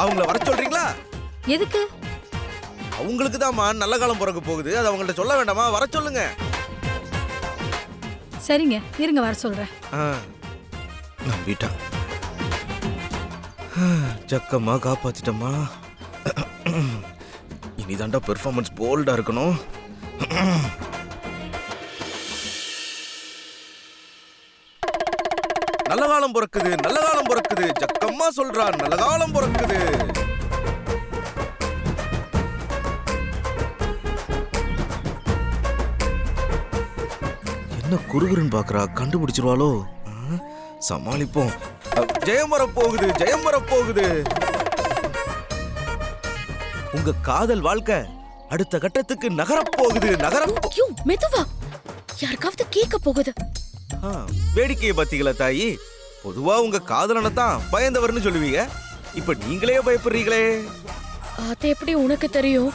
அவங்கள வர சொல்றீங்களா? எதுக்கு? அவங்களுக்கு தான்மா நல்ல காலம் பிறக்க போகுது. அது அவங்கள்ட்ட சொல்ல வேண்டாமா? வர சொல்லுங்க. சரிங்க, இருங்க வர சொல்றேன். நம்பிட்டா. ஜக்கம்மா காப்பாத்திட்டம்மா. இனிதாண்டா பெர்ஃபார்மன்ஸ் போல்டா இருக்கணும். நல்ல காலம் பிறக்குது, நல்ல காலம் பிறக்குது. ஜக்கம்மா சொல்றா நல்ல காலம் பிறக்குது. என்ன குறுகுறுன்னு பாக்குறா? கண்டுபிடிச்சிருவாளோ? சமாளிப்போம். ஜெயம் வரப்போகுது, ஜெயம் வரப்போகுது. உங்க காதல் வாழ்க்கை அடுத்த கட்டத்துக்கு நகரப்போகுது, ஐயோ, மெதுவா. யாருக்காவது கேட்க போகுது. வேடிக்கையை பாத்தீங்களா தாயி? பொதுவா உங்க காதலனை தான் பயந்தவர்னு சொல்லுவீங்க. இப்ப நீங்களே பயப்படுறீங்களே. அது எப்படி உனக்கு தெரியும்?